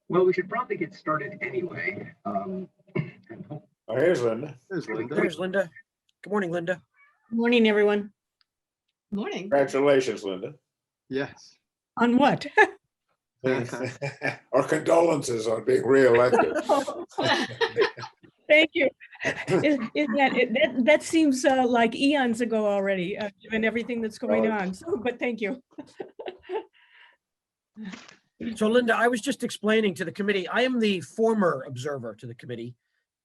Well, we should probably get started anyway. And Oh, here's Linda. There's Linda. There's Linda. Good morning, Linda. Morning, everyone. Morning. Congratulations, Linda. Yes. On what? Our condolences on being reelected. Thank you. That seems like eons ago already, given everything that's going on. So, but thank you. So Linda, I was just explaining to the committee, I am the former observer to the committee,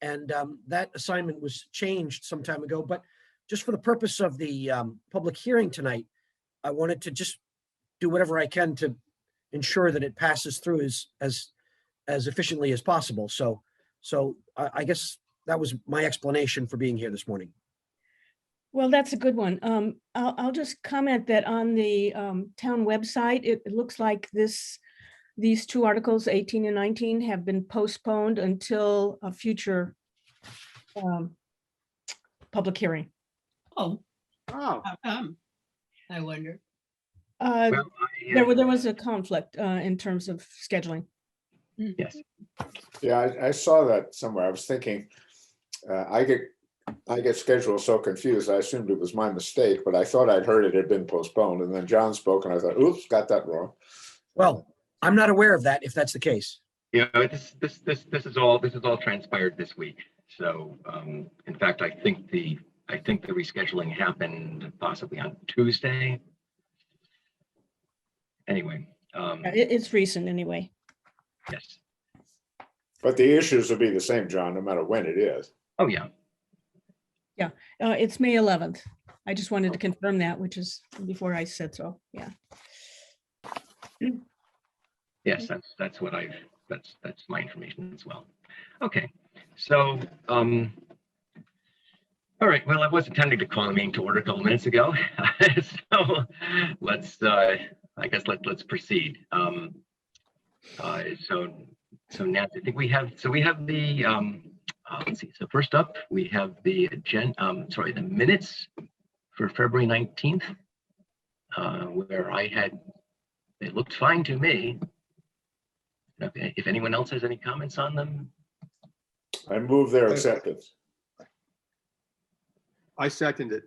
and that assignment was changed some time ago, but just for the purpose of the public hearing tonight, I wanted to just do whatever I can to ensure that it passes through as efficiently as possible. So I guess that was my explanation for being here this morning. Well, that's a good one. I'll just comment that on the town website, it looks like these two articles, 18 and 19, have been postponed until a future public hearing. Oh, Oh, how come? I wonder. well, There was a conflict in terms of scheduling. yes. Yeah, I saw that somewhere. I was thinking, I get scheduled so confused. I assumed it was my mistake, but I thought I'd heard it had been postponed. And then John spoke and I thought, oops, got that wrong. Well, I'm not aware of that, if that's the case. Yeah, this is all transpired this week. So in fact, I think the rescheduling happened possibly on Tuesday. Anyway, It's recent anyway. yes. But the issues will be the same, John, no matter when it is. Oh, yeah. It's May 11th. I just wanted to confirm that, which is before I said so. Yeah. Yes, that's my information as well. Okay, so all right. Well, I was intending to call the meeting to order a couple minutes ago, so let's let's proceed. So Nancy, I think we have the let's see. So first up, we have the the minutes for February 19th, where they looked fine to me. Okay, if anyone else has any comments on them. I move their acceptance. I second it.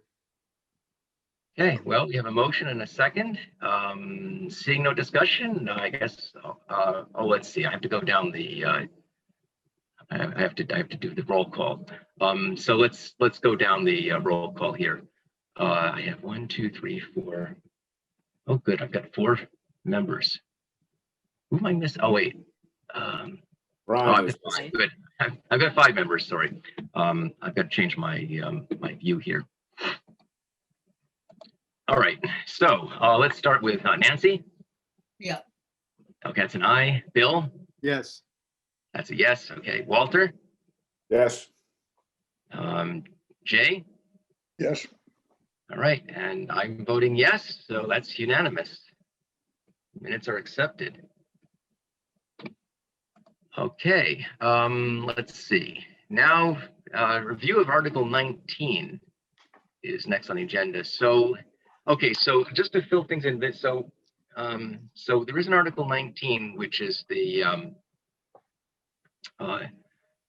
Okay, well, we have a motion and a second. Seeing no discussion, I guess, let's see, I have to go down the, I have to do the roll call. So let's go down the roll call here. I have 1, 2, 3, 4. Oh, good, I've got 4 members. Who am I missing? Oh, wait. Ron is, Good. I've got 5 members, sorry. I've got to change my my view here. All right, so let's start with Nancy. Yeah. Okay, that's an aye. Bill? Yes. That's a yes. Okay, Walter? yes. Jay? Yes. All right, and I'm voting yes, so that's unanimous. Minutes are accepted. Okay, let's see. Now, review of Article 19 is next on the agenda. So, okay, so just to fill things in, so there is an Article 19, which is the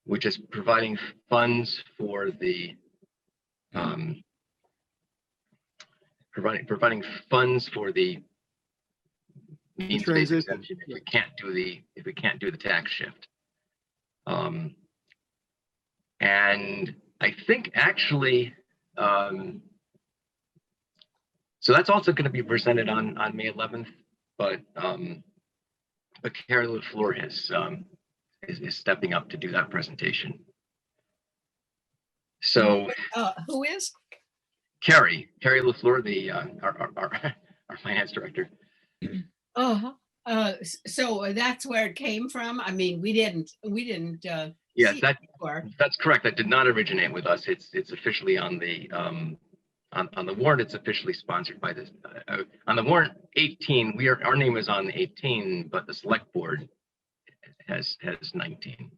which is providing funds for the providing funds for the means-based Transition. exemption if we can't do the tax shift. And I think actually, so that's also going to be presented on May 11th, but Carrie LaFleur is stepping up to do that presentation. So Who is? Carrie LaFleur, the our finance director. Oh, so that's where it came from. I mean, we didn't. Yes, see it before. that's correct. That did not originate with us. It's officially on the on the warrant. It's officially sponsored by this. On the warrant 18, our name is on 18, but the select board has 19.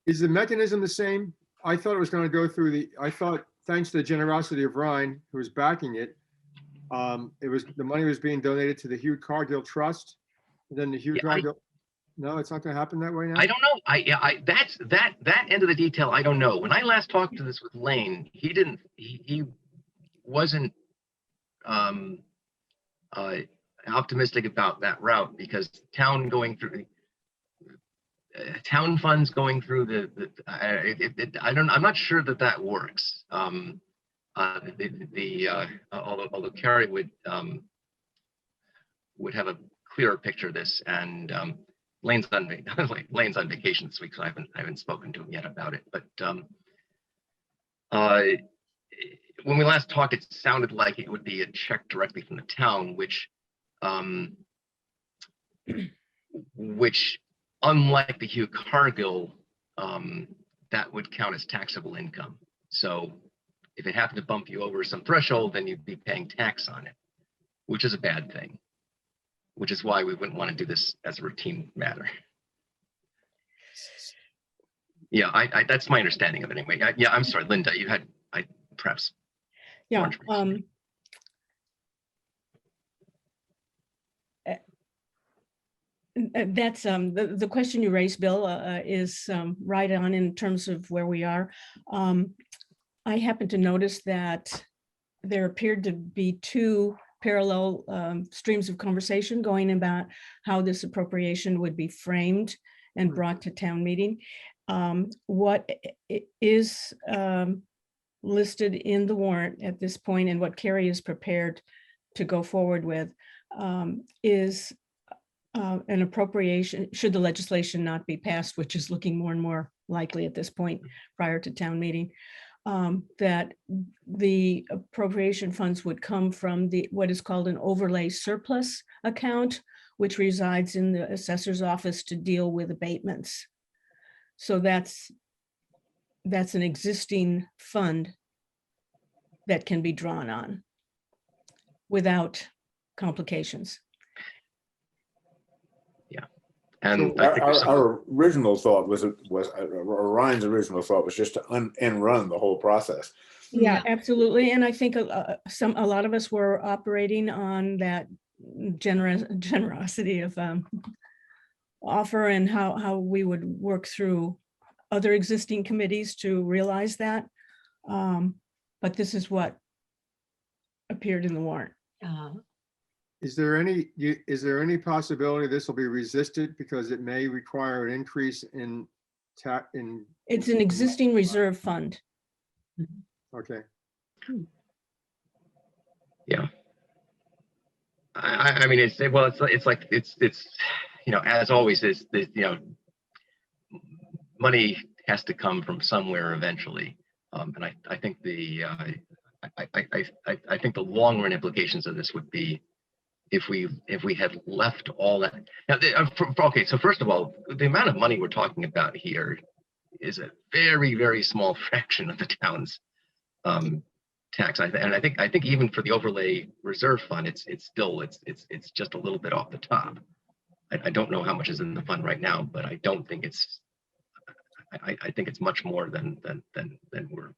Is the mechanism the same? I thought it was going to go through I thought, thanks to the generosity of Ryan, who was backing it, the money was being donated to the Hugh Cargill Trust. Then the Hugh Yeah, Drive, no, it's not gonna happen that way now? I don't know. That's that end of the detail. I don't know. When I last talked to this with Lane, he wasn't um, optimistic about that route because town funds going through I'm not sure that works. Although Carrie would have a clearer picture of this, and Lane's on Lane's on vacation this week, so I haven't spoken to him yet about it. But when we last talked, it sounded like it would be a check directly from the town, which unlike the Hugh Cargill, that would count as taxable income. So if it happened to bump you over some threshold, then you'd be paying tax on it, which is a bad thing, which is why we wouldn't want to do this as a routine matter. Yeah, that's my understanding of it anyway. Yeah, I'm sorry, Linda, you had, perhaps. Yeah, that's the question you raised, Bill, is right on in terms of where we are. I happened to notice that there appeared to be two parallel streams of conversation going about how this appropriation would be framed and brought to town meeting. What is listed in the warrant at this point and what Carrie is prepared to go forward with is an appropriation, should the legislation not be passed, which is looking more and more likely at this point prior to town meeting, that the appropriation funds would come from what is called an overlay surplus account, which resides in the assessor's office to deal with abatements. So that's an existing fund that can be drawn on without complications. Yeah, and So our original thought was Ryan's original thought was just to end run the whole process. Yeah, absolutely. And I think a lot of us were operating on that generosity of offer and how we would work through other existing committees to realize that. But this is what appeared in the warrant. Is there any possibility this will be resisted because it may require an increase in It's an existing reserve fund. Okay. Yeah. I mean, it's like as always, is money has to come from somewhere eventually, and I think I think the long run implications of this would be if we had left all that. Now, okay, so first of all, the amount of money we're talking about here is a very, very small fraction of the town's tax. And I think even for the overlay reserve fund, it's just a little bit off the top. I don't know how much is in the fund right now, but I don't think it's. I think it's much more than we're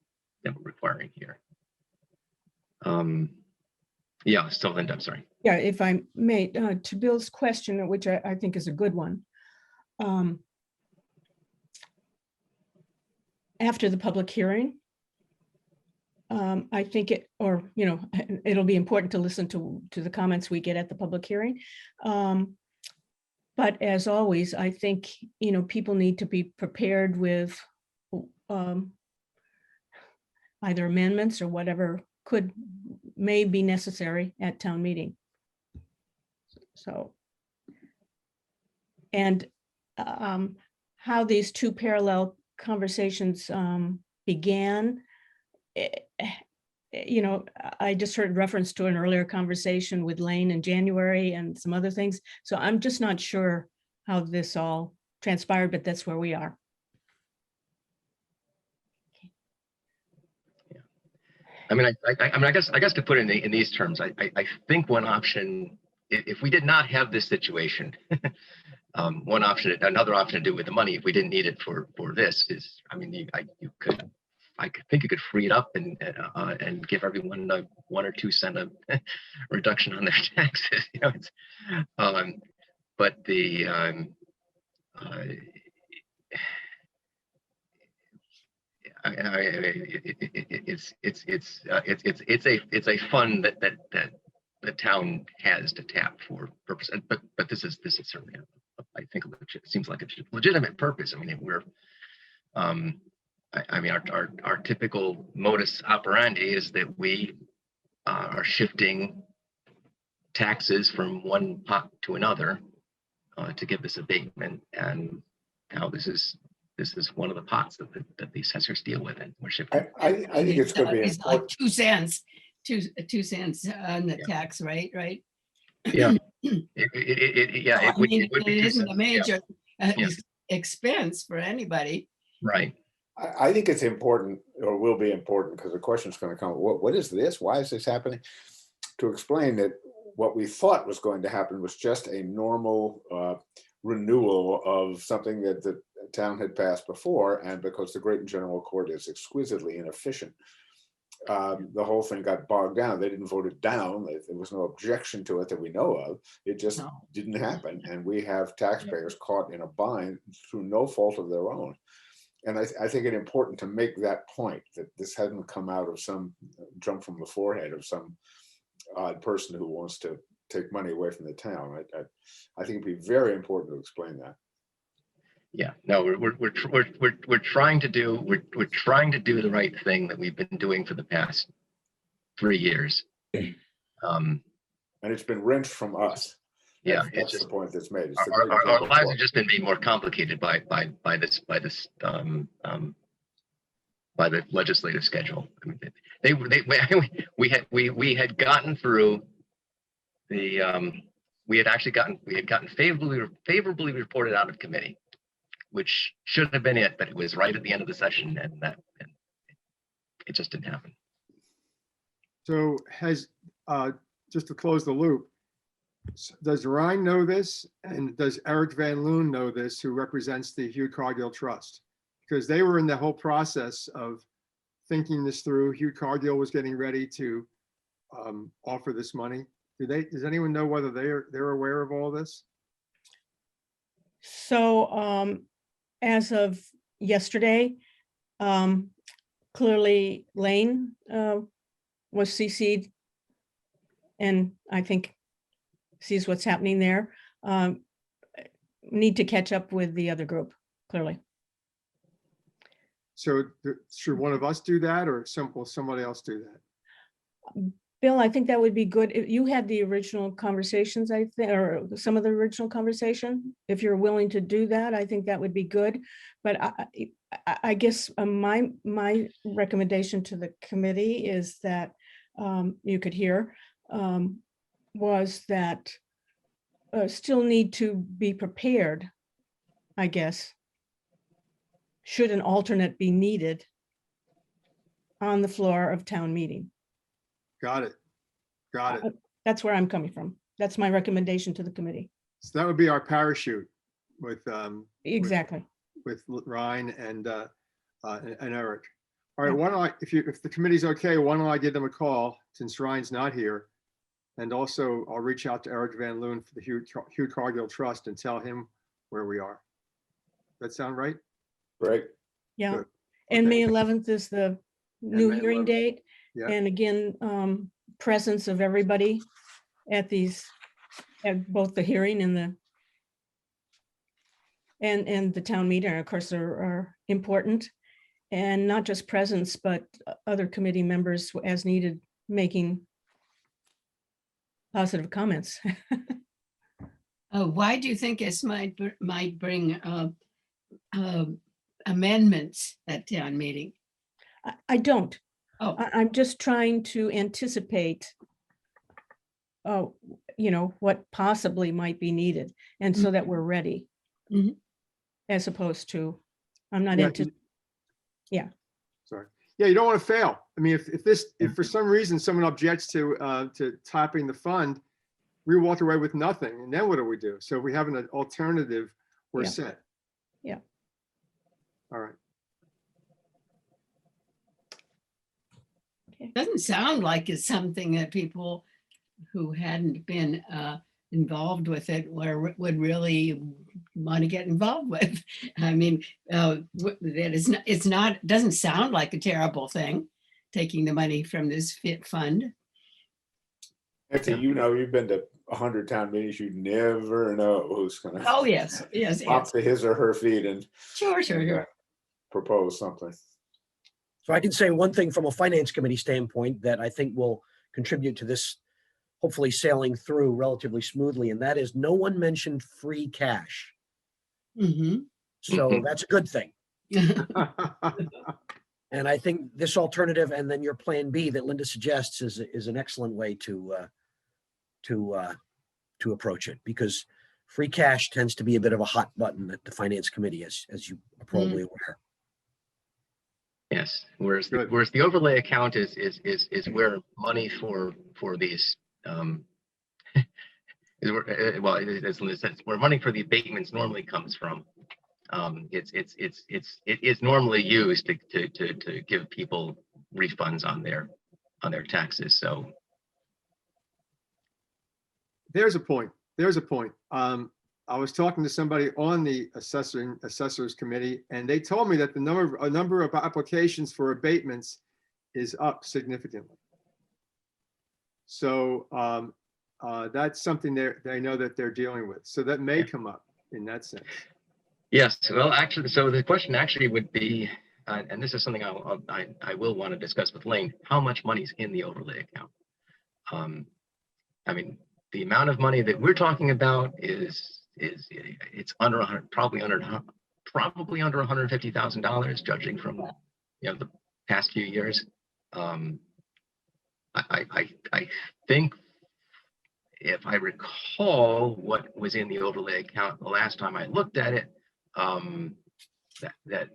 requiring here. Yeah, so Linda, I'm sorry. Yeah, if I may, to Bill's question, which I think is a good one. After the public hearing, I think it'll be important to listen to the comments we get at the public hearing. But as always, I think, people need to be prepared with either amendments or whatever may be necessary at town meeting. So, and how these two parallel conversations began, I just heard reference to an earlier conversation with Lane in January and some other things. So I'm just not sure how this all transpired, but that's where we are. I mean, I guess to put it in these terms, I think one option, if we did not have this situation, another option to do with the money, if we didn't need it for this, is, I mean, I think you could free it up and give everyone a 1 or 2 cent reduction on their taxes. but the it's a fund that the town has to tap for purpose. But this is certainly I think it seems like a legitimate purpose. I mean, we're I mean our typical modus operandi is that we are shifting taxes from one pot to another to give this abatement, and now this is one of the pots that the assessors deal with, and we're shifting. I think it's going to be It's like important. 2 cents, 2 cents on the tax rate, right? Yeah, So, yeah, I mean, it be 2 isn't cents. a major Yeah. expense for anybody. Right. I think it's important, or will be important, because the question is going to come, what is this? Why is this happening? To explain that what we thought was going to happen was just a normal renewal of something that the town had passed before, and because the Great and General Court is exquisitely inefficient, the whole thing got bogged down. They didn't vote it down. There was no objection to it that we know of. It just didn't happen, and we have taxpayers caught in a bind through no fault of their own. And I think it's important to make that point, that this hadn't come out of some jump from the forehead of some odd person who wants to take money away from the town. I think it'd be very important to explain that. Yeah, no, we're trying to do the right thing that we've been doing for the past 3 years. And it's been wrenched from us. Yeah, that's just the point that's made. It's our lives have just been made more complicated by this by the legislative schedule. I mean, we had gotten through the we had gotten favorably reported out of committee, which should have been it, but it was right at the end of the session, and it just didn't happen. So has, just to close the loop, does Ryan know this, and does Eric Van Loon know this, who represents the Hugh Cargill Trust? Because they were in the whole process of thinking this through. Hugh Cargill was getting ready to offer this money. Does anyone know whether they're aware of all this? So as of yesterday, clearly Lane was CC'd, and I think sees what's happening there. Need to catch up with the other group, clearly. So should one of us do that, or will somebody else do that? Bill, I think that would be good. If you had the original conversations, I think, or some of the original conversation, if you're willing to do that, I think that would be good. But I guess my recommendation to the committee is that you could hear was that still need to be prepared, I guess, should an alternate be needed on the floor of town meeting. Got it. Got it. That's where I'm coming from. That's my recommendation to the committee. So that would be our parachute with Exactly. with Ryan and Eric. All right, why don't I, if the committee's okay, why don't I give them a call since Ryan's not here? And also I'll reach out to Eric Van Loon for the Hugh Cargill Trust and tell him where we are. That sound right? Right. Yeah. Good. And Okay. May 11th is the new May hearing 11th. date. Yeah. And again, presence of everybody at both the hearing and the town meeting, of course, are important. And not just presence, but other committee members as needed, making positive comments. Why do you think this might bring amendments at town meeting? I don't. Oh, I'm just trying to anticipate, what possibly might be needed, and so that we're ready. Mhm. As opposed to, I'm not Yeah, into, Sorry. Yeah, you don't want to fail. I mean, if for some reason someone objects to tapping the fund, we walk away with nothing, and then what do we do? So if we have an alternative, we're Yeah. set. Yeah. All right. doesn't sound like it's something that people who hadn't been involved with it would really want to get involved with. I mean, that is not, it's not, doesn't sound like a terrible thing, taking the money from this fit fund. Nancy, Yeah. you know, you've been to 100 town meetings, you never know who's gonna. Oh, yes, yes, Pop yes. to his or her feet and Sure, sure, and, sure. propose something. So I can say one thing from a finance committee standpoint that I think will contribute to this hopefully sailing through relatively smoothly, and that is no one mentioned free cash. Mhm. So that's a good thing. And I think this alternative and then your plan B that Linda suggests is an excellent way to approach it, because free cash tends to be a bit of a hot button at the finance committee, as you are probably aware. Yes, whereas Good. the overlay account is where money for these is where, well, as Linda said, it's where money for the abatements normally comes from. It is normally used to give people refunds on their taxes. So There's a point. There's a point. I was talking to somebody on the assessors committee, and they told me that the number of applications for abatements is up significantly. So that's something they know that they're dealing with. So that may come up in that sense. yes, well, actually, so the question actually would be, and this is something I will want to discuss with Lane, how much money's in the overlay account? I mean, the amount of money that we're talking about is it's under 100, probably under $150,000, judging from the past few years. I think, if I recall what was in the overlay account the last time I looked at it, that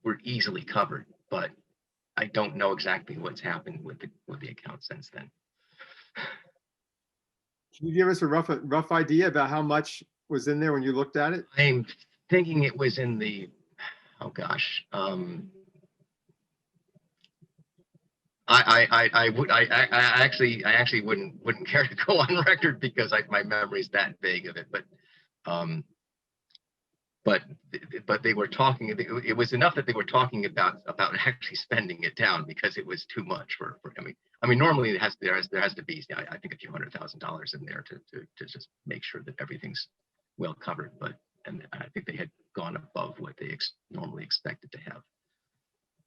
we're easily covered, but I don't know exactly what's happened with the account since then. Can you give us a rough idea about how much was in there when you looked at it? I'm thinking it was in the, oh gosh, I actually wouldn't care to go on record because my memory's that vague of it, but they were talking, it was enough that they were talking about actually spending it down, because it was too much for I mean normally there has to be, I think, a few $100,000 in there to just make sure that everything's well covered, and I think they had gone above what they normally expected to have.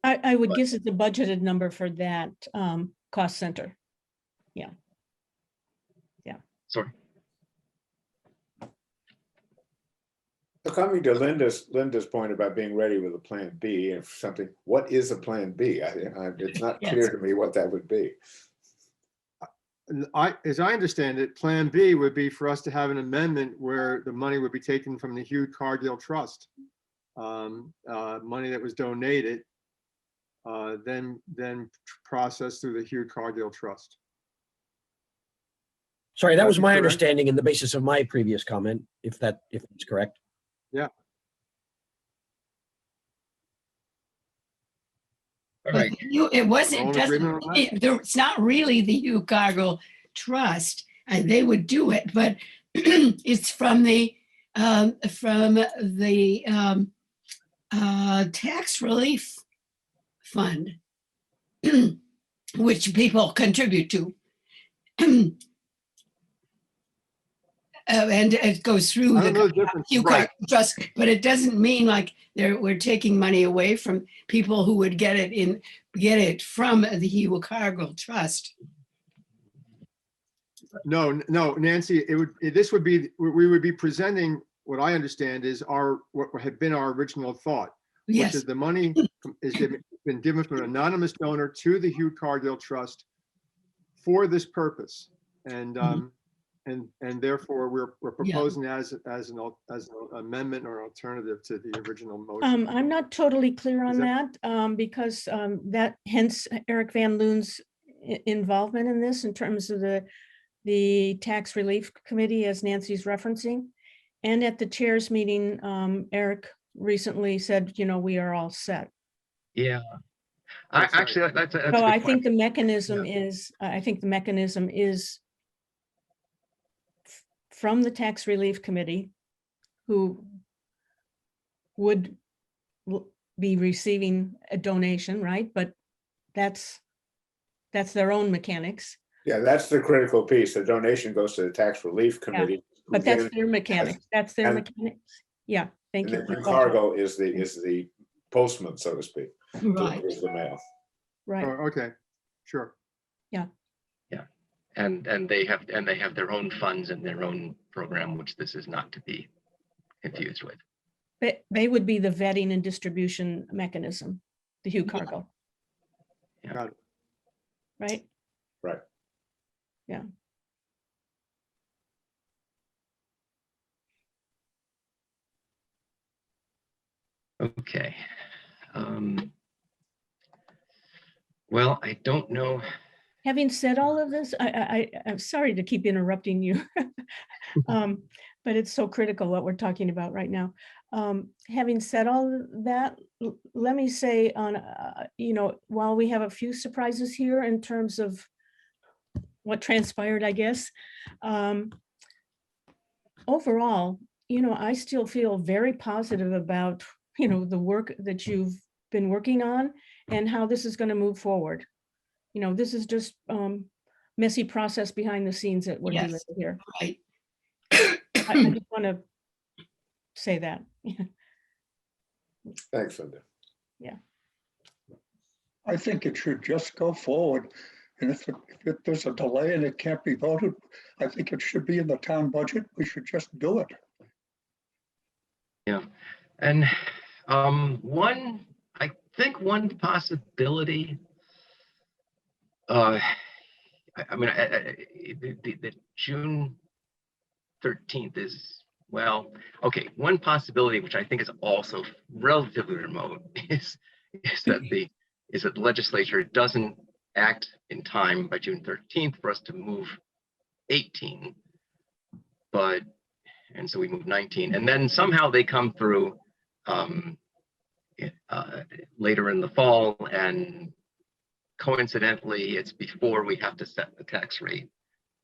I would guess it's a budgeted number for that cost center. Sorry. So coming to Linda's point about being ready with a plan B, if something, what is a plan B? It's not clear to me what that would be. As I understand it, Plan B would be for us to have an amendment where the money would be taken from the Hugh Cargill Trust. Money that was donated, then processed through the Hugh Cargill Trust. Sorry, that was my correct? understanding and the basis of my previous comment, if that's correct. Yeah. All right. It wasn't, All in agreement on it's not really the Hugh Cargill Trust. They would do it, but it's from the tax relief fund, which people contribute to. And it goes through I don't know the the difference. Hugh Right. Cargill Trust, but it doesn't mean like we're taking money away from people who would get it from the Hugh Cargill Trust. No, Nancy, this would be, we would be presenting what I understand is what had been our original thought, which Yes. is the money is been given from an anonymous donor to the Hugh Cargill Trust for this purpose. And and therefore we're proposing as an amendment or alternative to the original motion. I'm not totally clear on Is that because that hence Eric Van Loon's involvement in this in terms of the tax relief committee, as Nancy's referencing. And at the chairs meeting, Eric recently said, we are all set. Yeah. That's Actually, that's a So good I point. think the mechanism is, from the tax relief committee who would be receiving a donation, right? But that's their own mechanics, Yeah, that's the critical piece. The donation goes to the tax relief committee. who but that's then- their mechanics. That's their and- mechanics. Yeah, thank And you. then cargo is the postman, so to speak. Right. Delivers the mail. Right, Oh, okay, sure. And they have their own funds and their own program, which this is not to be confused with. but they would be the vetting and distribution mechanism, the Hugh Cargill. Yeah. Got it. Right? Right. Yeah. Okay. Well, I don't know. Having said all of this, I'm sorry to keep interrupting you. But it's so critical what we're talking about right now. Having said all of that, let me say on, while we have a few surprises here in terms of what transpired, I guess, overall, I still feel very positive about, the work that you've been working on and how this is going to move forward. This is just messy process behind the scenes that we're Yes. dealing with here. Right. I just want to say that. Thanks, Linda. I think it should just go forward. And if there's a delay and it can't be voted, I think it should be in the town budget. We should just do it. Yeah. And I think one possibility, the June 13th is, well, okay, one possibility, which I think is also relatively remote, is that the legislature doesn't act in time by June 13th for us to move 18, and so we move 19, and then somehow they come through later in the fall, and coincidentally, it's before we have to set the tax rate,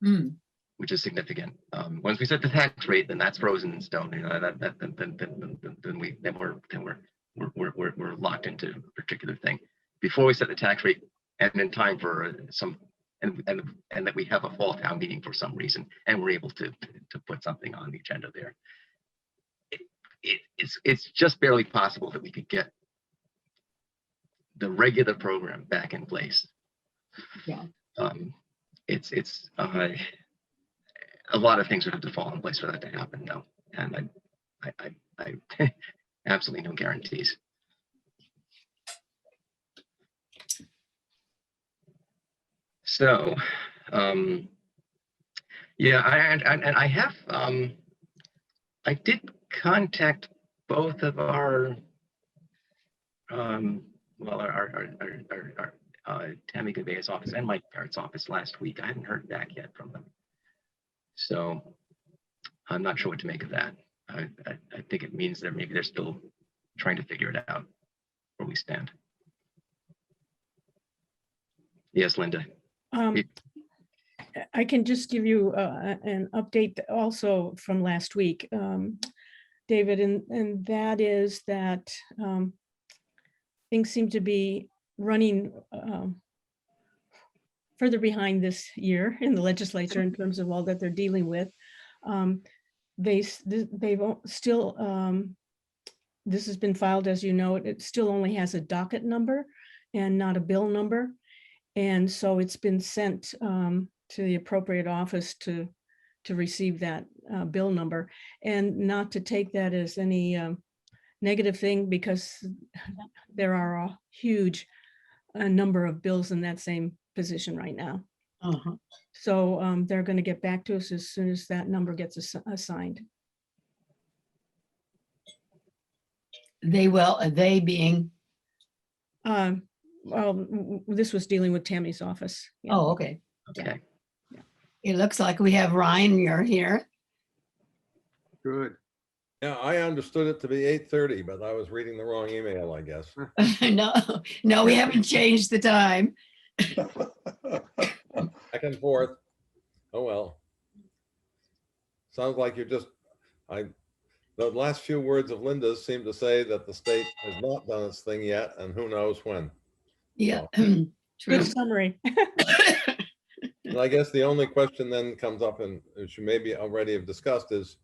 Hmm. which is significant. Once we set the tax rate, then that's frozen in stone. We're locked into a particular thing. Before we set the tax rate, and in time for and that we have a fall town meeting for some reason, and we're able to put something on the agenda there. It's just barely possible that we could get the regular program back in place. Yeah. It's a lot of things would have to fall in place for that to happen, though, and I absolutely no guarantees. So, yeah, I have I did contact both of our Tammy Gavea's office and Mike Parrott's office last week. I haven't heard back yet from them, so I'm not sure what to make of that. I think it means that maybe they're still trying to figure it out where we stand. Yes, Linda. I can just give you an update also from last week, David, and that is that things seem to be running further behind this year in the legislature in terms of all that they're dealing with. They've still, this has been filed, as you know, it still only has a docket number and not a bill number. And so it's been sent to the appropriate office to receive that bill number, and not to take that as any negative thing, because there are a huge number of bills in that same position right now. Uh-huh. So they're going to get back to us as soon as that number gets assigned. They will, they being, Well, this was dealing with Tammy's office. Yeah. oh, okay. Okay. It looks like we have Ryan, you're here. Good. Yeah, I understood it to be 8:30, but I was reading the wrong email, I guess. No, we haven't changed the time. Back and forth. Oh, well. sounds like you're just, the last few words of Linda's seem to say that the state has not done its thing yet, and who knows when. Yeah. Good True. summary. And I guess the only question then comes up, and which you maybe already have discussed, is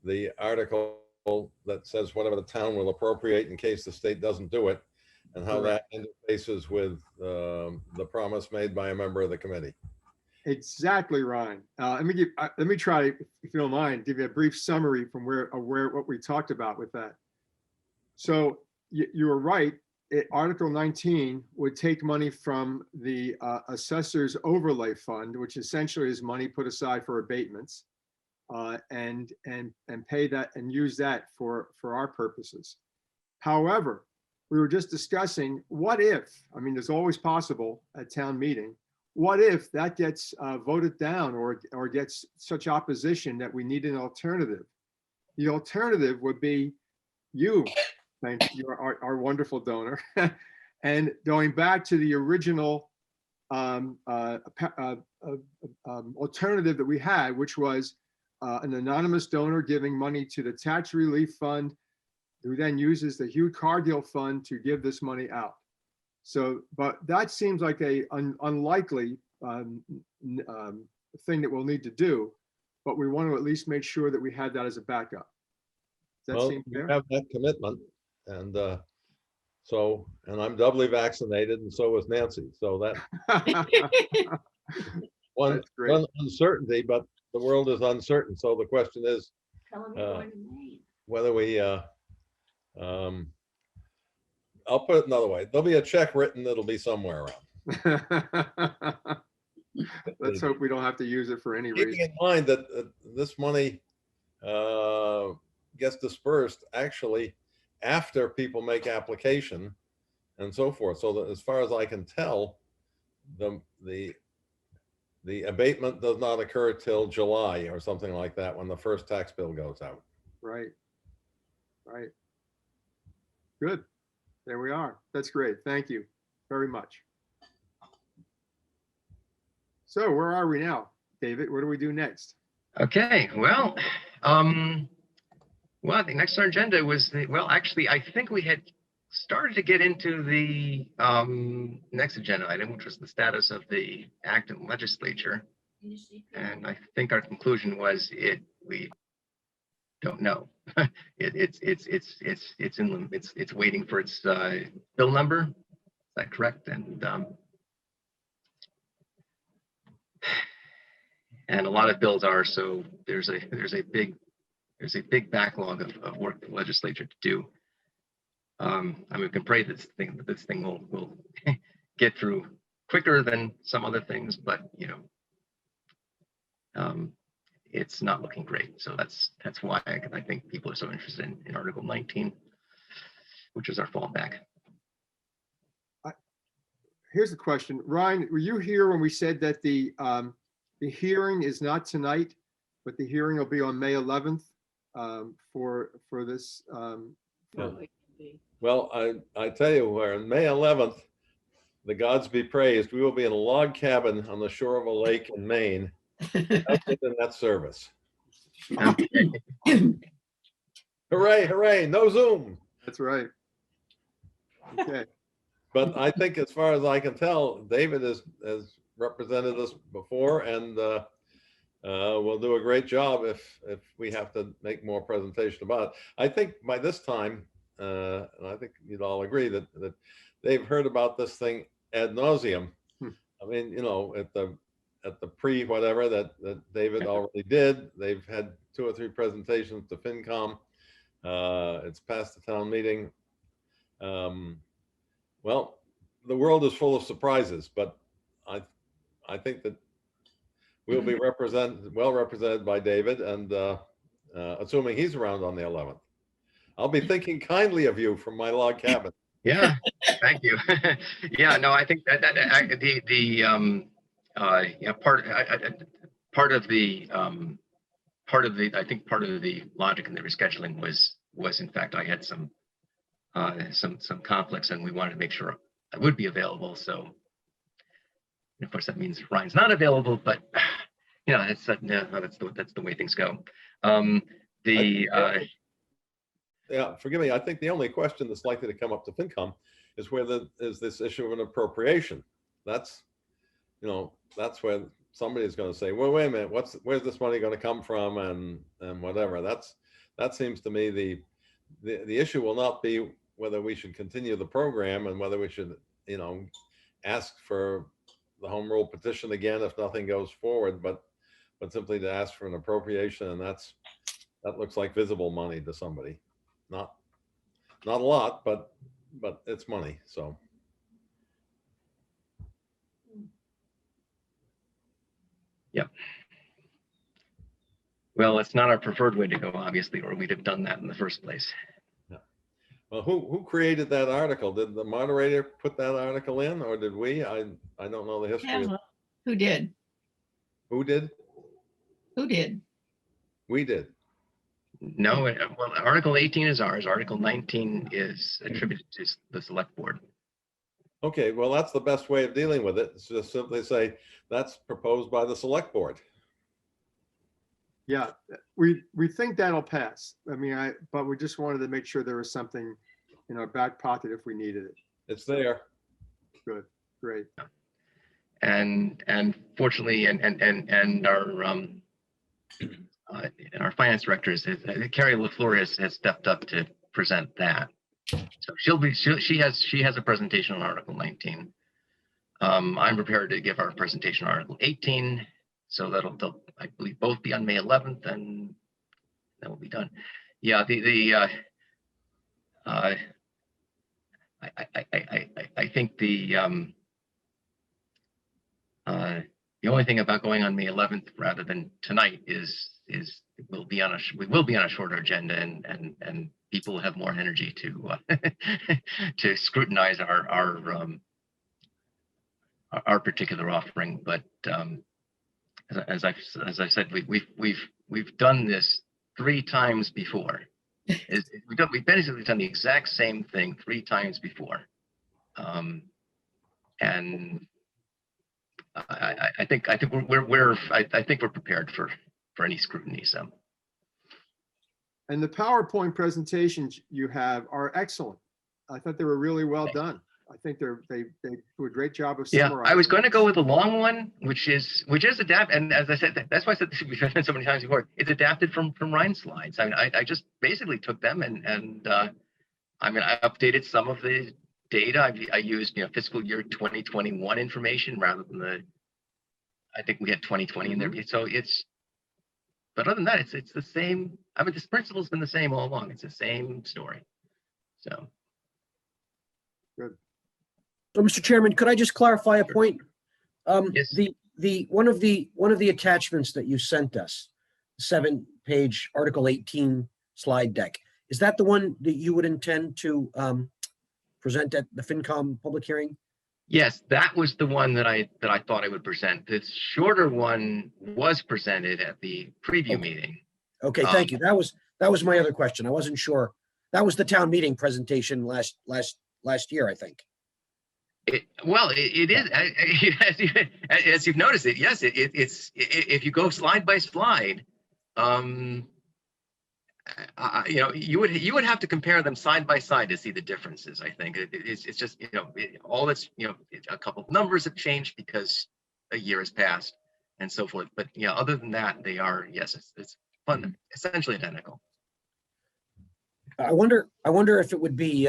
the article that says whatever the town will appropriate in case the state doesn't do it, and how that interfaces with the promise made by a member of the committee. Exactly, Ryan. Let me try, if you don't mind, give you a brief summary from what we talked about with that. So you were right. Article 19 would take money from the assessor's overlay fund, which essentially is money put aside for abatements, and pay that and use that for our purposes. However, we were just discussing, what if, I mean, there's always possible at town meeting, what if that gets voted down or gets such opposition that we need an alternative? The alternative would be you, thank you, our wonderful donor, and going back to the original alternative that we had, which was an anonymous donor giving money to the tax relief fund, who then uses the Hugh Cargill fund to give this money out. So, but that seems like a unlikely thing that we'll need to do, but we want to at least make sure that we had that as a backup. Does that Well, seem we fair? have that commitment, and and I'm doubly vaccinated, and so is Nancy. So that one That's great. one uncertainty, but the world is uncertain. So the question is whether we I'll put it another way. There'll be a check written that'll be somewhere around. Let's hope we don't have to use it for any Keeping reason. in mind that this money gets dispersed actually after people make application and so forth. So that as far as I can tell, the abatement does not occur till July or something like that, when the first tax bill goes out. Right. Right. Good. There we are. That's great. Thank you very much. So where are we now, David? What do we do next? Okay, well, the next on our agenda was actually, I think we had started to get into the next agenda item, which was the status of the act in legislature. And I think our conclusion was we don't know. It's waiting for its bill number. Is that correct? And a lot of bills are, so there's a big backlog of work for the legislature to do. I mean, we can pray that this thing will get through quicker than some other things, but it's not looking great. So that's why I think people are so interested in Article 19, which is our fallback. Here's the question. Ryan, were you here when we said that the hearing is not tonight, but the hearing will be on May 11th for this? Well, I tell you, where on May 11th, the gods be praised, we will be in a log cabin on the shore of a lake in Maine. In that service. Hooray, hooray, no Zoom. That's right. Okay. But I think as far as I can tell, David has represented us before, and will do a great job if we have to make more presentation about it. I think by this time, and I think you'd all agree that they've heard about this thing ad nauseum. I mean, at the pre whatever that David already did, they've had 2 or 3 presentations to FinCom. It's passed the town meeting. Well, the world is full of surprises, but I think that we'll be well represented by David, and assuming he's around on the 11th. I'll be thinking kindly of you from my log cabin. Yeah, thank you. Yeah, no, I think that part of the logic in the rescheduling was in fact I had some conflicts, and we wanted to make sure I would be available. So of course that means Ryan's not available, but Yeah, that's the way things go. Yeah, Yeah, forgive me. I think the only question that's likely to come up to FinCom is whether is this issue of an appropriation. That's, that's where somebody is going to say, well, wait a minute, where's this money going to come from, and whatever. That seems to me the issue will not be whether we should continue the program and whether we should, ask for the home rule petition again if nothing goes forward, but simply to ask for an appropriation, and that looks like visible money to somebody. Not a lot, but it's money. So yep. Well, it's not our preferred way to go, obviously, or we'd have done that in the first place. yeah. Well, who created that article? Did the moderator put that article in, or did we? I don't know the history. Yeah, who did? Who did? Who did? We did. No, well, Article 18 is ours. Article 19 is attributed to the select board. Okay, well, that's the best way of dealing with it. It's just simply say that's proposed by the select board. Yeah, we think that'll pass. I mean, but we just wanted to make sure there was something in our back pocket if we needed it. It's there. Good, great. And fortunately, and our finance director Carrie LaFleur has stepped up to present that. So she has a presentation on Article 19. I'm prepared to give our presentation on Article 18. So they'll, I believe, both be on May 11th, and that will be done. Yeah, I think the only thing about going on May 11th rather than tonight is we will be on a shorter agenda, and people have more energy to to scrutinize our particular offering. But as I said, we've done this 3 times before. We've basically done the exact same thing 3 times before, and I think we're prepared for any scrutiny. So. And the PowerPoint presentations you have are excellent. I thought they were really well done. I think they do a great job of Yeah, summarizing. I was going to go with a long one, which is adapted. And as I said, that's why I said we've done it so many times before. It's adapted from Ryan's slides. I mean, I just basically took them and I mean, I updated some of the data. I used fiscal year 2021 information rather than I think we had 2020 in there. So but other than that, it's the same. I mean, this principle's been the same all along. It's the same story. So. Good. So, Mr. Chairman, could I just clarify a point? Yes. The one of the attachments that you sent us, 7-page Article 18 slide deck, is that the one that you would intend to present at the FinCom public hearing? Yes, that was the one that I thought I would present. The shorter one was presented at the preview meeting. Okay, thank you. That was my other question. I wasn't sure. That was the town meeting presentation last year, I think. It is, as you've noticed it. Yes, it's if you go slide by slide, you would have to compare them side by side to see the differences. I think it's just all that's a couple of numbers have changed because a year has passed and so forth. But other than that, they are it's fun, essentially identical. I wonder if it would be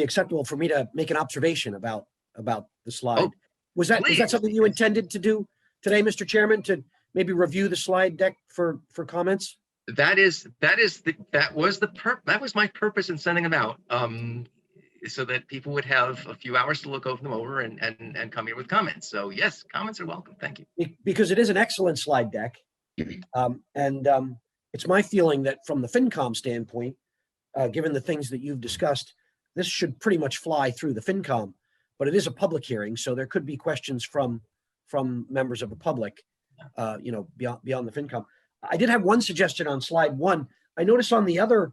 acceptable for me to make an observation about the slide. Oh, was that something you intended to do today, Mr. Chairman, to maybe review the slide deck for comments? That was my purpose in sending them out, so that people would have a few hours to look over them over and come here with comments. So yes, comments are welcome. Thank you. Because it is an excellent slide deck, and it's my feeling that from the FinCom standpoint, given the things that you've discussed, this should pretty much fly through the FinCom. But it is a public hearing, so there could be questions from members of the public, beyond the FinCom. I did have one suggestion on slide 1. I noticed on the other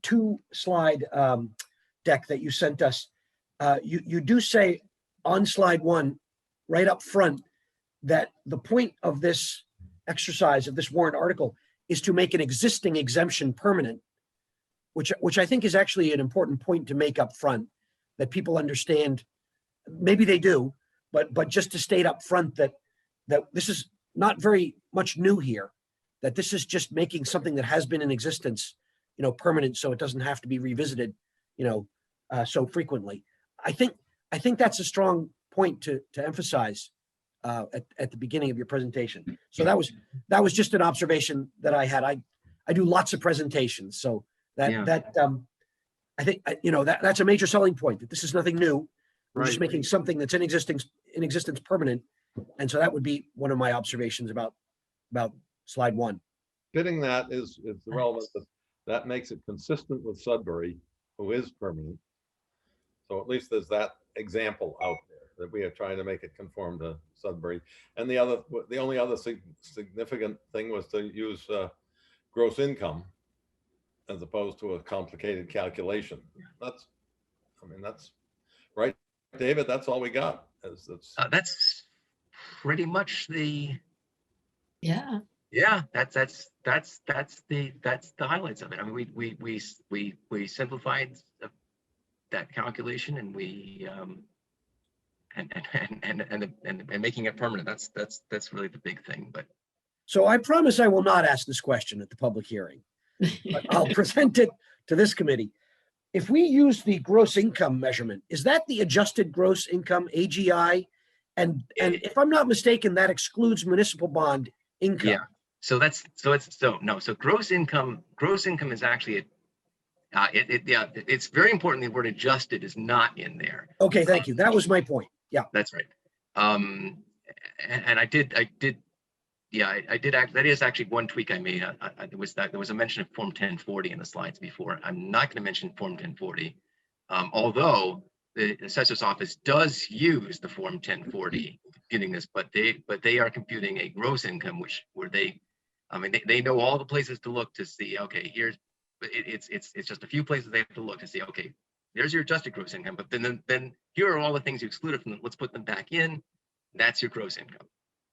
2 slide deck that you sent us, you do say on slide 1, right up front, that the point of this exercise of this warrant article is to make an existing exemption permanent, which I think is actually an important point to make up front, that people understand. Maybe they do, but just to state up front that this is not very much new here, that this is just making something that has been in existence, permanent, so it doesn't have to be revisited, so frequently. I think that's a strong point to emphasize at the beginning of your presentation. So that was just an observation that I had. I do lots of presentations, so I think that's a major selling point, that this is nothing new. We're just making something that's in existence permanent, and so that would be one of my observations about slide 1. Fitting that is relevant, that makes it consistent with Sudbury, who is permanent. So at least there's that example out there that we are trying to make it conform to Sudbury. And the only other significant thing was to use gross income as opposed to a complicated calculation. That's right, David. That's all we got. That's pretty much the. Yeah. Yeah, that's the highlights of it. I mean, we simplified that calculation, and we and making it permanent. That's really the big thing. But so I promise I will not ask this question at the public hearing, but I'll present it to this committee. If we use the gross income measurement, is that the adjusted gross income, AGI? And if I'm not mistaken, that excludes municipal bond income. Yeah. So gross income is actually it's very important. The word adjusted is not in there. Okay, thank you. That was my point. Yeah, that's right. And I did that is actually one tweak I made. There was a mention of Form 1040 in the slides before. I'm not going to mention Form 1040, although the assessor's office does use the Form 1040 getting this, but they are computing a gross income, they know all the places to look to see. Okay, it's just a few places they have to look to see. Okay, there's your adjusted gross income, but then here are all the things you excluded from them. Let's put them back in. That's your gross income.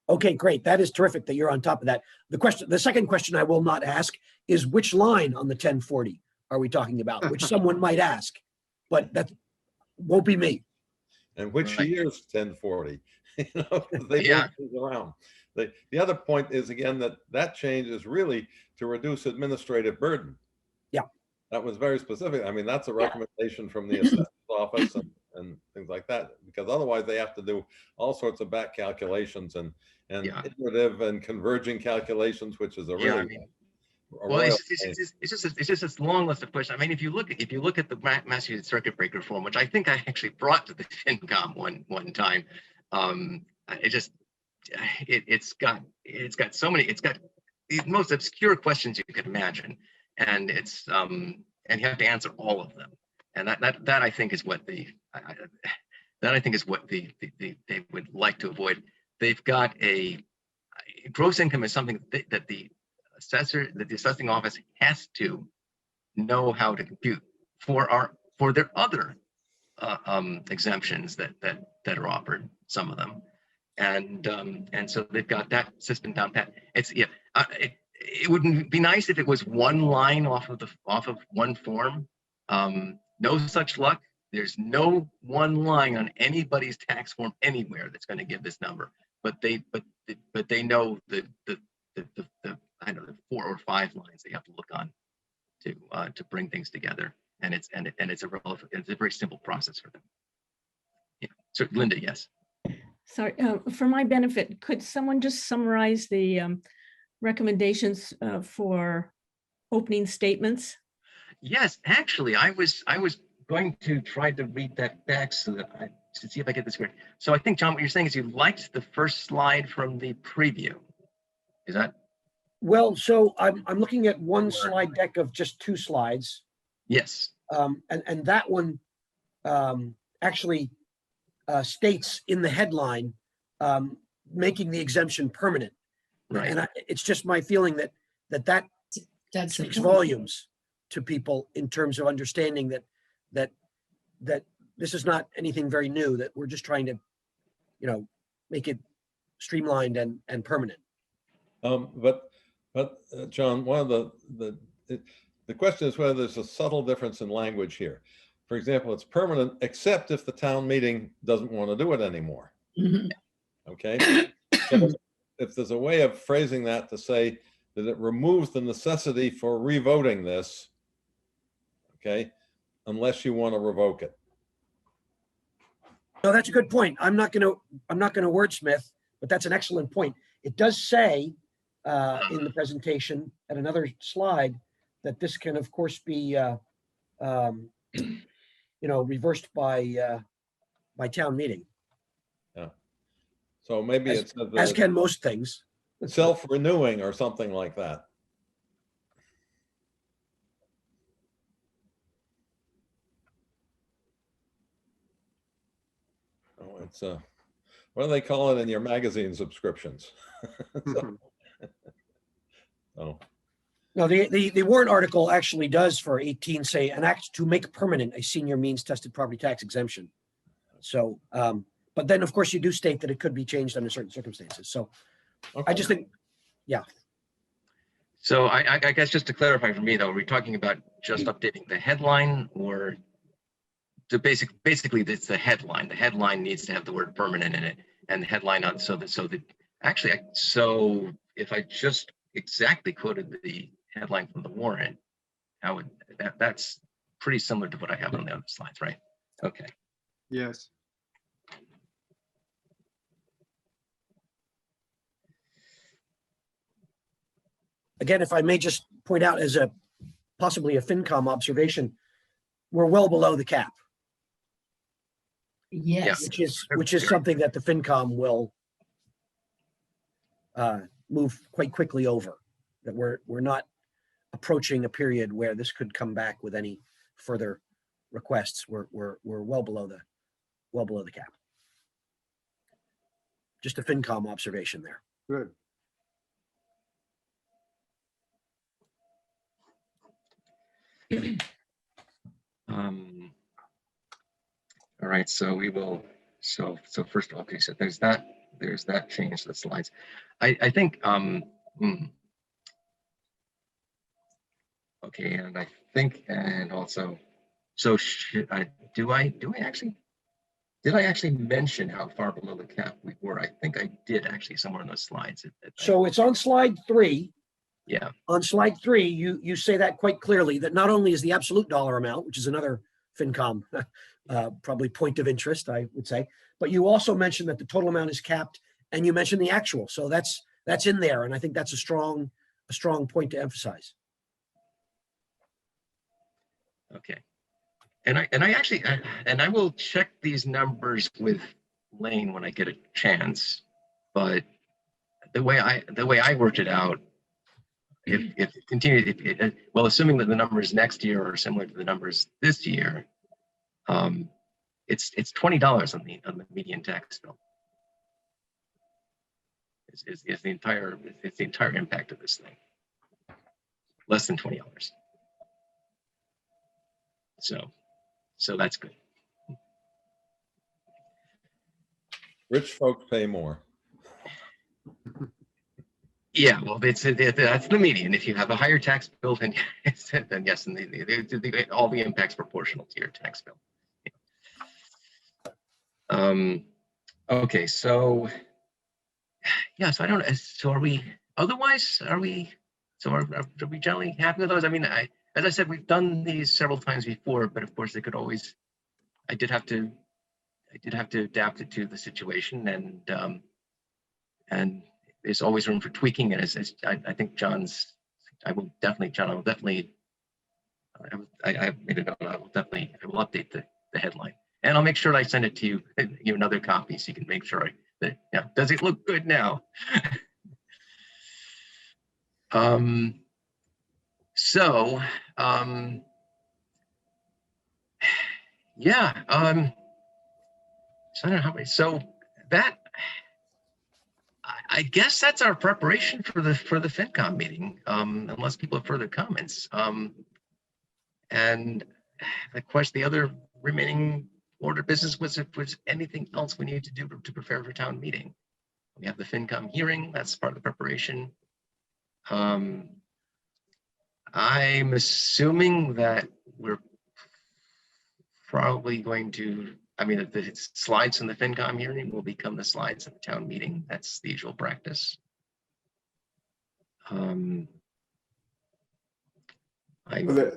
Okay, great. That is terrific that you're on top of that. The second question I will not ask is which line on the 1040 are we talking about, which someone might ask, but that won't be me. And which year's 1040? They move things around. The other point is, again, that change is really to reduce administrative burden. Yeah. That was very specific. I mean, that's a recommendation from the assessor's office and things like that, because otherwise they have to do all sorts of back calculations and iterative and converging calculations, which is it's just this long list of questions. I mean, if you look at the Massachusetts circuit breaker form, which I think I actually brought to the FinCom one time, it's got the most obscure questions you could imagine, and and you have to answer all of them, and that I think is what they would like to avoid. They've got a gross income is something that the assessing office has to know how to compute for their other exemptions that are offered, some of them, and so they've got that system down pat. It would be nice if it was one line off of one form. No such luck. There's no one line on anybody's tax form anywhere that's going to give this number. But they know the I don't know, 4 or 5 lines they have to look on to bring things together, and it's a very simple process for them. Yeah. So Linda, yes. Sorry, for my benefit, could someone just summarize the recommendations for opening statements? Yes, actually, I was going to try to read that back to see if I get this correct. So I think, John, what you're saying is you liked the first slide from the preview. Is that? Well, so I'm looking at one slide deck of just 2 slides. Yes. And that one actually states in the headline, making the exemption permanent. Right. And it's just my feeling that speaks volumes to people in terms of understanding that this is not anything very new, that we're just trying to, make it streamlined and permanent. But John, one of the question is whether there's a subtle difference in language here. For example, it's permanent, except if the town meeting doesn't want to do it anymore. Mhm. Okay. So if there's a way of phrasing that to say that it removes the necessity for revoting this, okay, unless you want to revoke it. No, that's a good point. I'm not going to wordsmith, but that's an excellent point. It does say in the presentation at another slide that this can, of course, be reversed by town meeting, So maybe as, it's that as it's can most things. self-renewing or something like that. Oh, it's what do they call it in your magazine subscriptions? Oh, No, the warrant article actually does for 18 say an act to make permanent a senior means tested property tax exemption. So, but then of course you do state that it could be changed under certain circumstances. So okay. I just think, So I guess just to clarify for me though, are we talking about just updating the headline or to basically it's the headline. The headline needs to have the word permanent in it and the headline on so that actually, so if I just exactly quoted the headline from the warrant, how would that's pretty similar to what I have on the other slides, right? Okay. Yes. again, if I may just point out as a possibly a FinCom observation, we're well below the cap, Yes, which is something that the FinCom will move quite quickly over. That we're not approaching a period where this could come back with any further requests. We're well below the cap. Just a FinCom observation there. Good. All right, so we will, so first of all, okay, so there's that change to the slides. I think, okay, and I think, and also, so should I, did I actually mention how far below the cap we were? I think I did actually somewhere in those slides. So it's on slide 3. Yeah. On slide 3, you say that quite clearly, that not only is the absolute dollar amount, which is another FinCom probably point of interest, I would say, but you also mentioned that the total amount is capped, and you mentioned the actual. So that's in there, and I think that's a strong point to emphasize. Okay. And I actually, and I will check these numbers with Lane when I get a chance, but the way I worked it out, if it continued, well, assuming that the numbers next year are similar to the numbers this year, it's $20 on the median tax bill. Is the entire impact of this thing. Less than $20. So that's good. Rich folks pay more. Yeah, well, that's the median. If you have a higher tax bill, then yes, and all the impacts proportional to your tax bill. Okay, so yeah, so I don't know. So are we? Otherwise, are we? So are we generally happy with those? I mean, as I said, we've done these several times before, but of course they could always. I did have to adapt it to the situation, and there's always room for tweaking. And as I think John's, I will definitely. I made it. I will update the headline, and I'll make sure that I send it to you, another copy, so you can make sure that does it look good now? So yeah. So I don't know how many. So that. I guess that's our preparation for the FinCom meeting, unless people have further comments. And the question, the other remaining order of business was if there's anything else we need to do to prepare for town meeting. We have the FinCom hearing, that's part of the preparation. I'm assuming that we're probably going to, I mean, the slides from the FinCom hearing will become the slides at the town meeting. That's the usual practice. Well,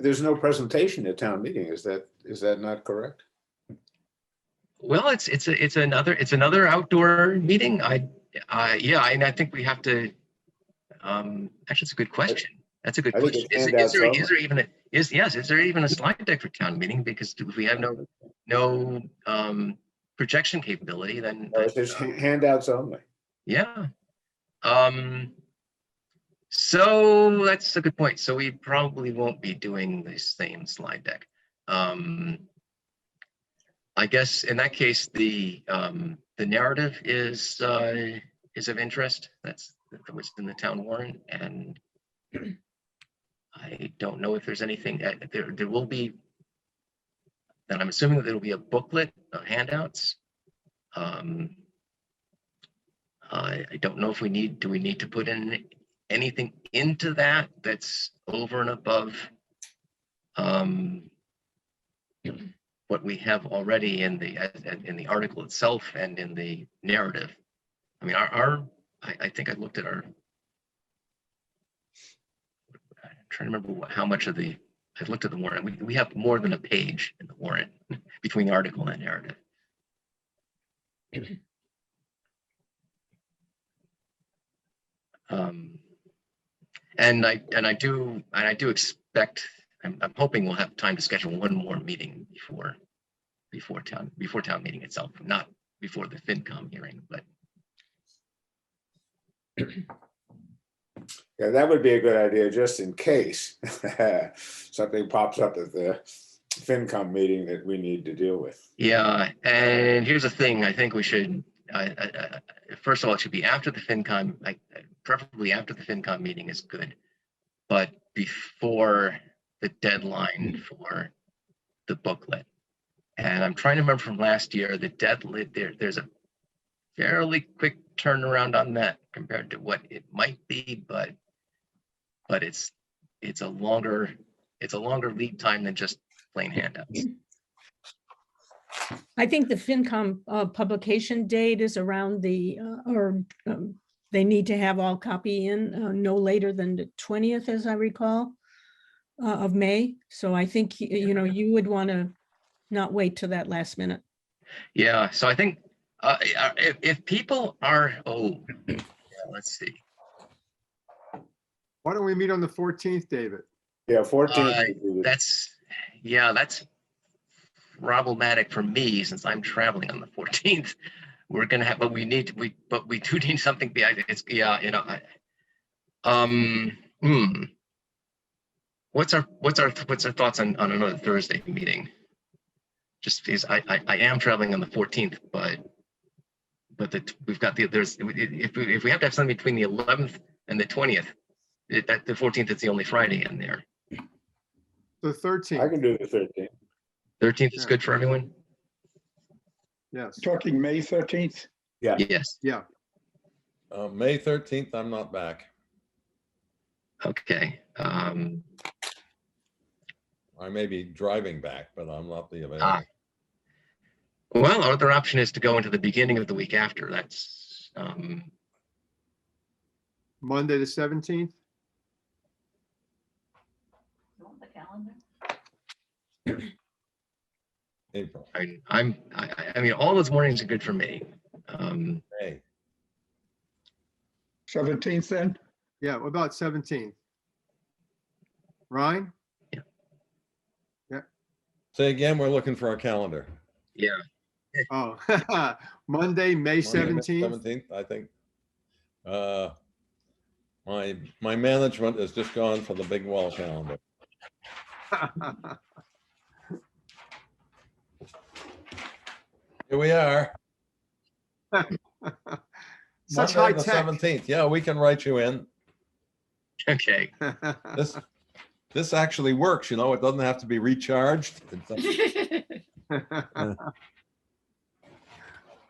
there's no presentation at town meeting. Is that not correct? Well, it's another outdoor meeting. Yeah, and I think we have to. Actually, it's a good question. That's a good I think question. it's Is handouts there only. even is there even a slide deck for town meeting? Because if we have no projection capability, then No, it's just handouts only. yeah. So that's a good point. So we probably won't be doing the same slide deck. I guess in that case, the narrative is of interest. That's what's in the town warrant, and I don't know if there's anything there will be. And I'm assuming that there will be a booklet of handouts. I don't know if we need to put in anything into that that's over and above what we have already in the article itself and in the narrative. I mean, I think I looked at I'm trying to remember how much of I looked at the warrant. We have more than a page in the warrant between the article and the narrative. And I do expect, I'm hoping we'll have time to schedule one more meeting before town meeting itself, not before the FinCom hearing, but. Yeah, that would be a good idea, just in case something pops up at the FinCom meeting that we need to deal with. Yeah, and here's the thing, I think we should, first of all, it should be after the FinCom, preferably after the FinCom meeting is good, but before the deadline for the booklet. And I'm trying to remember from last year, the deadline, there's a fairly quick turnaround on that compared to what it might be, but it's a longer lead time than just plain handouts. I think the FinCom publication date is around they need to have all copy in no later than the 20th, as I recall, of May. So I think, you would want to not wait till that last minute. Yeah, so I think if people are, let's see. Why don't we meet on the 14th, David? Yeah, 14th. That's problematic for me since I'm traveling on the 14th. We're gonna have, but we do need something. It's What's our thoughts on another Thursday meeting? Just because I am traveling on the 14th, but we've got if we have to have something between the 11th and the 20th, the 14th is the only Friday in there. The 13th. I can do the 13th. 13th is good for everyone. Yes. Talking May 13th. Yeah. Yes. Yeah. May 13th, I'm not back. Okay. I may be driving back, but I'm not the available. Well, our other option is to go into the beginning of the week after. That's Monday, the 17th. April. I mean, all those mornings are good for me. May. 17th then? Yeah, what about 17th? Ryan? Say again, we're looking for a calendar. Yeah. Oh, Monday, May 17th. 17th, I think. My management has just gone for the big wall calendar. Here we are. Such Monday high the tech. 17th. Yeah, we can write you in. Okay. This actually works, it doesn't have to be recharged.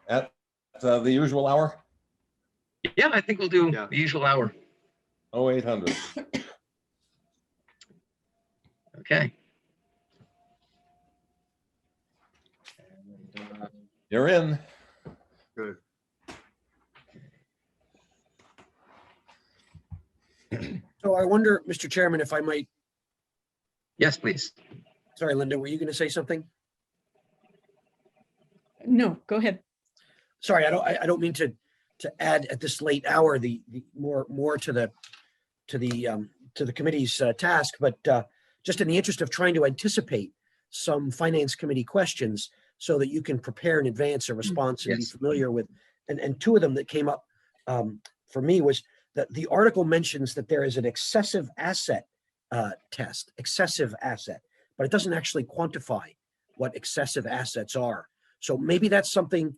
At the usual hour. Yeah, I think we'll do Yeah. the usual hour. 0800. Okay. You're in. Good. So I wonder, Mr. Chairman, if I might, Yes, please. sorry, Linda, were you going to say something? No, go ahead. Sorry, I don't mean to add at this late hour the more to the committee's task, but just in the interest of trying to anticipate some finance committee questions so that you can prepare in advance a response and be Yes. familiar with, and two of them that came up for me was that the article mentions that there is an excessive asset test, excessive asset, but it doesn't actually quantify what excessive assets are. So maybe that's something,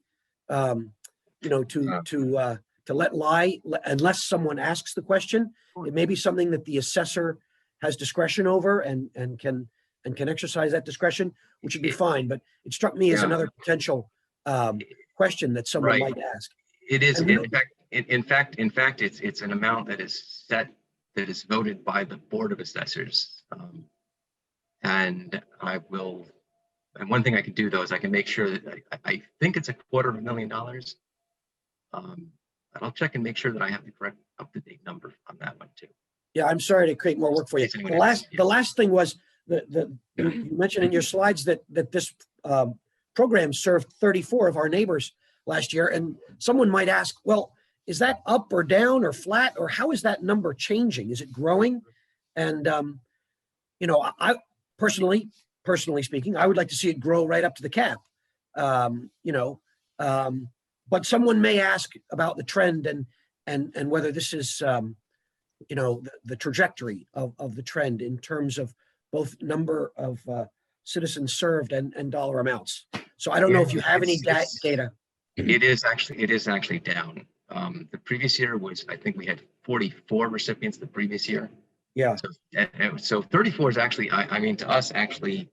to let lie unless someone asks the question. It may be something that the assessor has discretion over and can exercise that discretion, which would be fine. But it struck me as Yeah. another potential question that someone Right. might ask. It is, And in fact, it's an amount that is set, that is voted by the Board of Assessors. And one thing I can do though is I can make sure that I think it's $250,000. But I'll check and make sure that I have the correct up-to-date number on that one too. Yeah, I'm sorry to create more work for you. Yes, anyone The has- last thing was you mentioned in your slides that this program served 34 of our neighbors last year, and someone might ask, well, is that up or down or flat, or how is that number changing? Is it growing? And I personally speaking, I would like to see it grow right up to the cap. But someone may ask about the trend and whether this is the trajectory of the trend in terms of both number of citizens served and dollar amounts. So I don't know if you have any data. It is actually down. The previous year was, I think we had 44 recipients the previous year. Yeah. So 34 is actually, I mean, to us, actually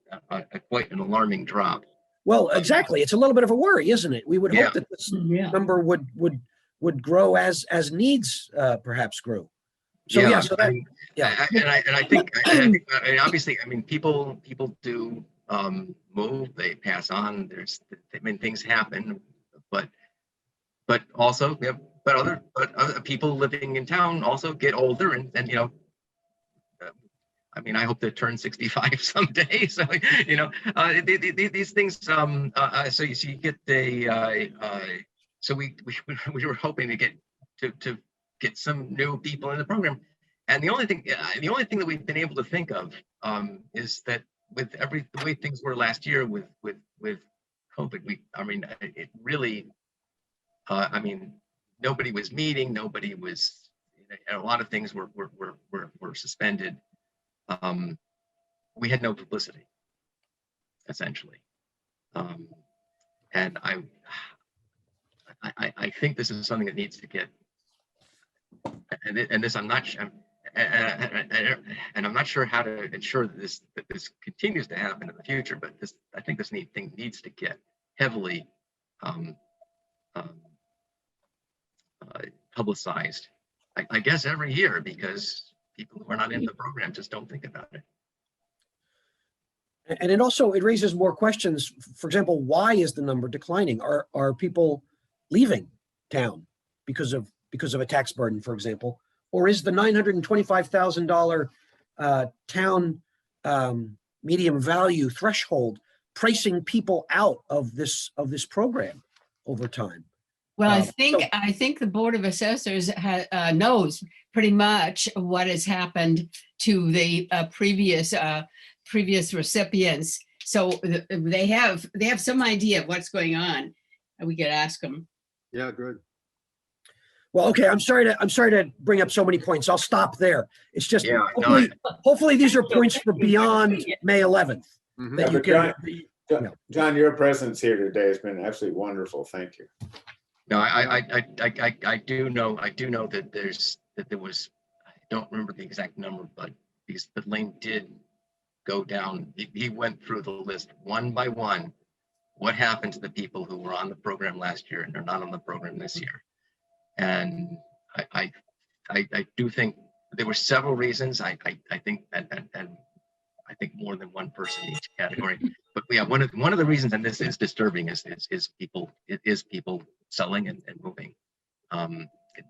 quite an alarming drop. Well, exactly. It's a little bit of a worry, isn't it? We would Yeah. hope that this Yeah. number would grow as needs perhaps grew. So yeah, so I that, mean, yeah. I think obviously, I mean, people do move, they pass on. Things happen, but also, yeah, but other people living in town also get older, and I mean, I hope to turn 65 someday. So these things. So you get so we were hoping to get some new people in the program, and the only thing that we've been able to think of is that with the way things were last year with COVID, it really, nobody was meeting, nobody was, a lot of things were suspended. We had no publicity, essentially, and I think this is something that needs to get, and this I'm not sure, and I'm not sure how to ensure that this continues to happen in the future. But I think this thing needs to get heavily publicized. I guess every year, because people who are not in the program just don't think about it. And it raises more questions. For example, why is the number declining? Are people leaving town because of a tax burden, for example, or is the $925,000 town medium value threshold pricing people out of this program over time? Well, I think the Board of Assessors knows pretty much what has happened to the previous recipients. So they have some idea of what's going on, and we could ask them. Yeah, good. Well, okay. I'm sorry to bring up so many points. I'll stop there. It's just Yeah, hopefully these are points for beyond May 11th. Mhm. That you Yeah, can. but John, your presence here today has been absolutely wonderful. Thank you. No, I do know that there was, I don't remember the exact number, but Lane did go down. He went through the list one by one. What happened to the people who were on the program last year and are not on the program this year? And I do think there were several reasons. I think and I think more than one person in each category. But yeah, one of the reasons, and this is disturbing, is people selling and moving.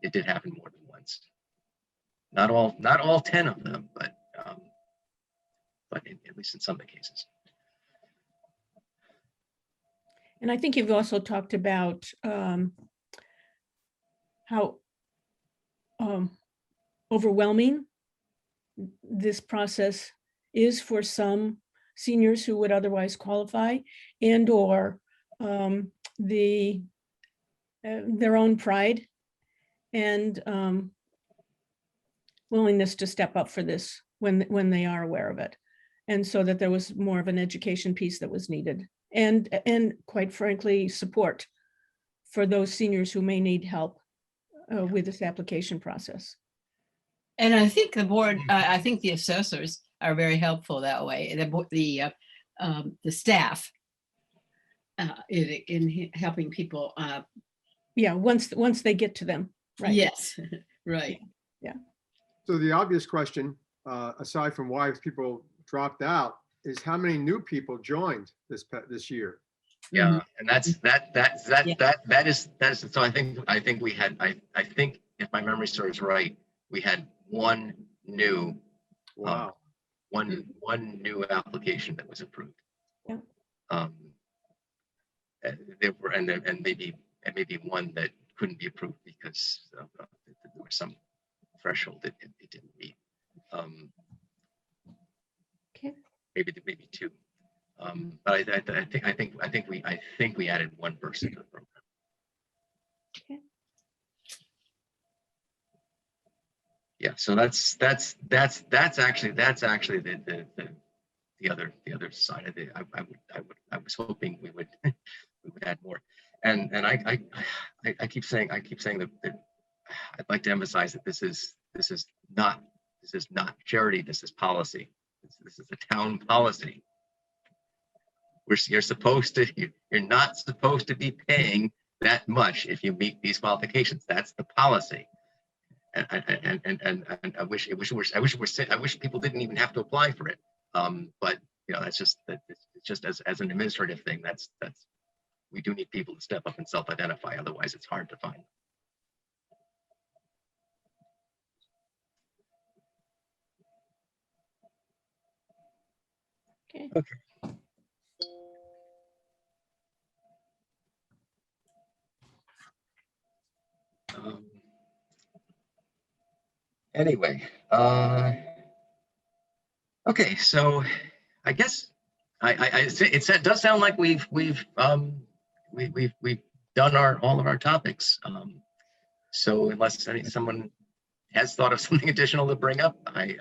It did happen more than once. Not all 10 of them, but at least in some of the cases. And I think you've also talked about how overwhelming this process is for some seniors who would otherwise qualify, and or their own pride and willingness to step up for this when they are aware of it. And so that there was more of an education piece that was needed, and quite frankly, support for those seniors who may need help with this application process. And I think the board, I think the assessors are very helpful that way. The staff in helping people. Yeah, once they get to them, right? Yes, right. So the obvious question, aside from why people dropped out, is how many new people joined this year? Yeah, and that is so I think we had I think if my memory serves right, we had one new Wow. one new application that was approved. Yeah. There were and maybe one that couldn't be approved because there was some threshold that it didn't meet. Okay. Maybe two. But I think we added one person to the program. Okay. Yeah, so that's actually the other side of it. I was hoping we would add more, and I keep saying that I'd like to emphasize that this is not charity. This is policy. This is a town policy. You're not supposed to be paying that much if you meet these qualifications. That's the policy. And I wish people didn't even have to apply for it. But you know, it's just as an administrative thing. That's we do need people to step up and self-identify. Otherwise, it's hard to find. Okay. Okay. Anyway, okay, so I guess it does sound like we've done all of our topics. So unless someone has thought of something additional to bring up, I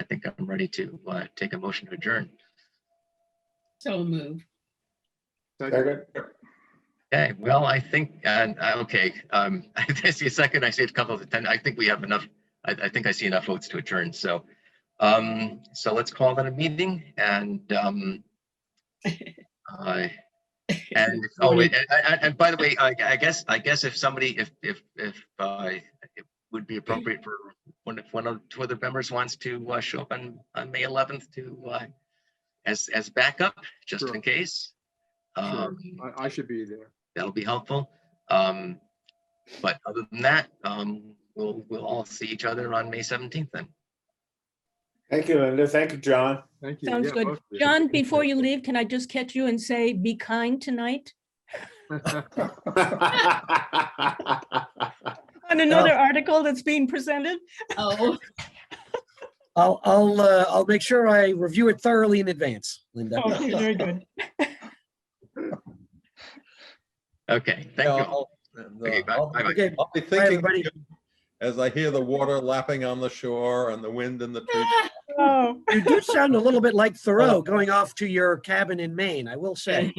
think I'm ready to take a motion to adjourn. So move. Second. Okay, well, I think, okay, I see a second, I see a couple of 10, I think we have enough, I think I see enough votes to adjourn, so let's call that a meeting, and and by the way, I guess if somebody, if it would be appropriate for if one or two other members wants to show up on May 11th to as backup, just Sure. in case. Sure. I should be there. That'll be helpful. But other than that, we'll all see each other on May 17th then. Thank you, Linda. Thank you, John. Thank you. Sounds Yeah, good. both of you. John, before you leave, can I just catch you and say, be kind tonight on another article that's being presented? Oh, I'll make sure I review it thoroughly in advance, Linda. Okay, very good. Okay, thank you all. Okay, bye. Bye-bye. Okay, I'll be bye, thinking everybody. of you as I hear the water lapping on the shore and the wind in the trees. Oh. You do sound a little bit like Thoreau going off to your cabin in Maine, I will say.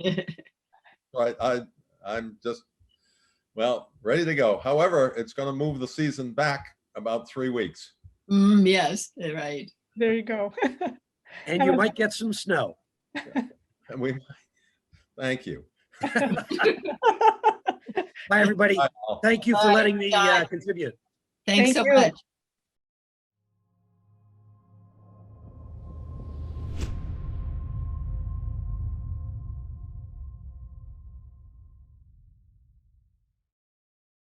Right, I'm just, well, ready to go. However, it's going to move the season back about 3 weeks. yes, right. There you go. And you might get some snow. And thank you. Bye, everybody. Bye, all. Thank you for Bye, letting me John. contribute. Thanks Thank so you. much.